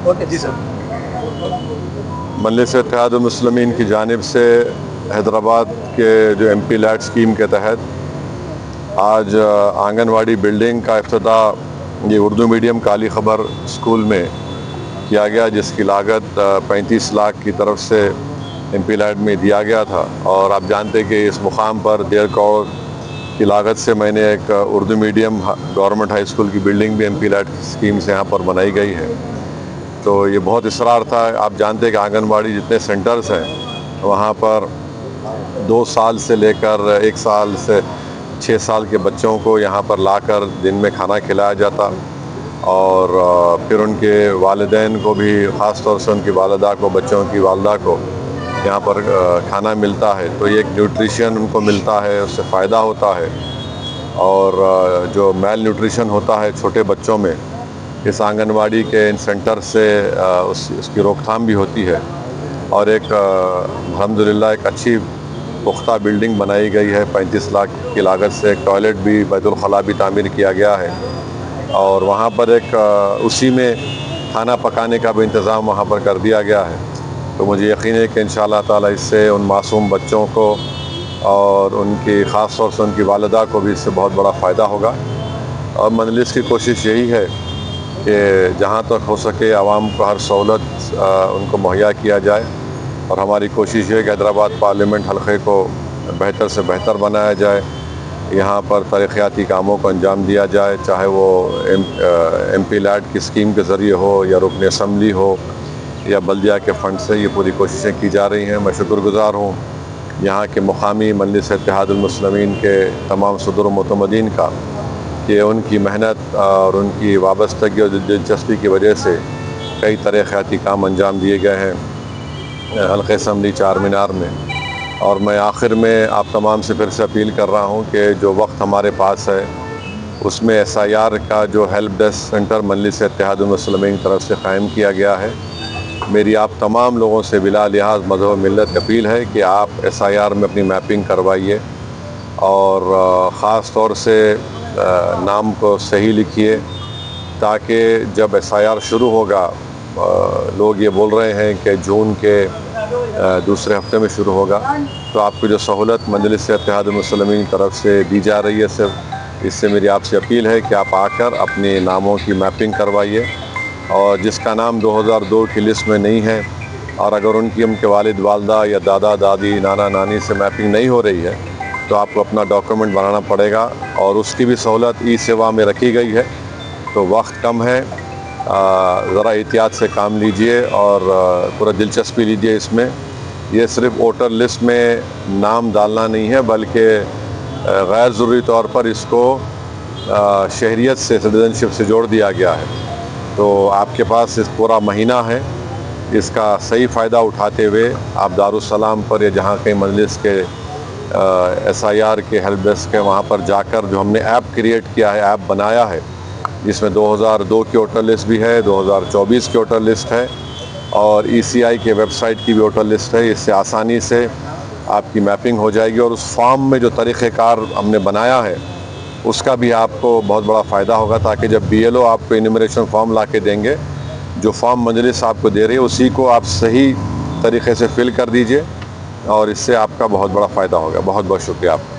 جی سر. مجلس اتحاد المسلمین کی جانب سے حیدرآباد کے جو ایم پی لیٹ اسکیم کے تحت آج آنگن واڑی بلڈنگ کا افتتاح یہ اردو میڈیم کالی خبر اسکول میں کیا گیا، جس کی لاگت 35 لاکھ کی طرف سے ایم پی لیٹ میں دیا گیا تھا. اور آپ جانتے کہ اس مقام پر 1.5 کروڑ کی لاگت سے میں نے ایک Urdu medium government high school کی بلڈنگ بھی ایم پی لیٹ اسکیم سے یہاں پر بنائی گئی ہے. تو یہ بہت اصرار تھا. آپ جانتے کہ آنگن واڑی جتنے سینٹرز ہیں وہاں پر 2 سال سے لے کر 1 سال سے 6 سال کے بچوں کو یہاں پر لا کر دن میں کھانا کھلایا جاتا، اور پھر ان کے والدین کو بھی، خاص طور سے ان کی والدہ کو، بچوں کی والدہ کو یہاں پر کھانا ملتا ہے. تو یہ ایک نیوٹریشن ان کو ملتا ہے، اس سے فائدہ ہوتا ہے. اور جو میل نیوٹریشن ہوتا ہے چھوٹے بچوں میں، اس آنگن واڑی کے ان سینٹر سے اس کی روک تھام بھی ہوتی ہے. اور ایک الحمدللہ ایک اچھی پختہ بلڈنگ بنائی گئی ہے 35 لاکھ کی لاگت سے. ایک ٹوائلٹ بھی، بیت الخلاء بھی تعمیر کیا گیا ہے، اور وہاں پر ایک اسی میں کھانا پکانے کا بھی انتظام وہاں پر کر دیا گیا ہے. تو مجھے یقین ہے کہ انشاءاللہ تعالی اس سے ان معصوم بچوں کو اور ان کی خاص طور سے ان کی والدہ کو بھی اس سے بہت بڑا فائدہ ہوگا. اور مجلس کی کوشش یہی ہے کہ جہاں تک ہو سکے عوام کو ہر سہولت ان کو مہیا کیا جائے. اور ہماری کوشش یہ ہے کہ حیدرآباد پارلیمنٹ حلقے کو بہتر سے بہتر بنایا جائے. یہاں پر ترقیاتی کاموں کو انجام دیا جائے، چاہے وہ ایم پی لیٹ کی اسکیم کے ذریعے ہو، یا رکن اسمبلی ہو، یا بلدیہ کے فنڈ سے. یہ پوری کوششیں کی جا رہی ہیں. میں شکر گزار ہوں یہاں کے مقامی مجلس اتحاد المسلمین کے تمام صدر و معتمدین کا، کہ ان کی محنت اور ان کی وابستگی اور دلچسپی کی وجہ سے کئی ترقیاتی کام انجام دیے گئے ہیں حلقہ اسمبلی چار مینار میں. اور میں آخر میں آپ تمام سے پھر سے اپیل کر رہا ہوں کہ جو وقت ہمارے پاس ہے اس میں SIR کا جو ہیلپ ڈیسک سینٹر مجلس اتحاد المسلمین کی طرف سے قائم کیا گیا ہے. میری آپ تمام لوگوں سے بلا لحاظ مذہب و ملت اپیل ہے کہ آپ SIR میں اپنی میپنگ کروائیے، اور خاص طور سے نام کو صحیح لکھیے، تاکہ جب SIR شروع ہوگا، لوگ یہ بول رہے ہیں کہ جون کے دوسرے ہفتے میں شروع ہوگا، تو آپ کو جو سہولت مجلس اتحاد المسلمین کی طرف سے دی جا رہی ہے، صرف اس سے میری آپ سے اپیل ہے کہ آپ آ کر اپنے ناموں کی میپنگ کروائیے. اور جس کا نام 2002 کی لسٹ میں نہیں ہے، اور اگر ان کے والد والدہ یا دادا دادی نانا نانی سے میپنگ نہیں ہو رہی ہے، تو آپ کو اپنا ڈاکیومنٹ بنانا پڑے گا. اور اس کی بھی سہولت ای-سیوا میں رکھی گئی ہے. تو وقت کم ہے، ذرا احتیاط سے کام لیجئے اور پورا دلچسپی لیجئے اس میں. یہ صرف ووٹر لسٹ میں نام ڈالنا نہیں ہے، بلکہ غیر ضروری طور پر اس کو شہریت سے، سٹیزن شپ سے جوڑ دیا گیا ہے. تو آپ کے پاس اس پورا مہینہ ہے، اس کا صحیح فائدہ اٹھاتے ہوئے آپ دارالسلام پر یا جہاں کہیں مجلس کے SIR کے ہیلپ ڈیسک کے وہاں پر جا کر، جو ہم نے ایپ کریٹ کیا ہے، ایپ بنایا ہے، جس میں 2002 کی ووٹر لسٹ بھی ہے، 2024 کی ووٹر لسٹ ہے، اور ECI کے ویب سائٹ کی بھی ووٹر لسٹ ہے. اس سے آسانی سے آپ کی میپنگ ہو جائے گی. اور اس فارم میں جو طریقہ کار ہم نے بنایا ہے اس کا بھی آپ کو بہت بڑا فائدہ ہوگا، تاکہ جب BLO آپ کو انیمریشن فارم لا کے دیں گے، جو فارم مجلس آپ کو دے رہی ہے اسی کو آپ صحیح طریقے سے فل کر دیجئے، اور اس سے آپ کا بہت بڑا فائدہ ہوگا. بہت بہت شکریہ آپ کا.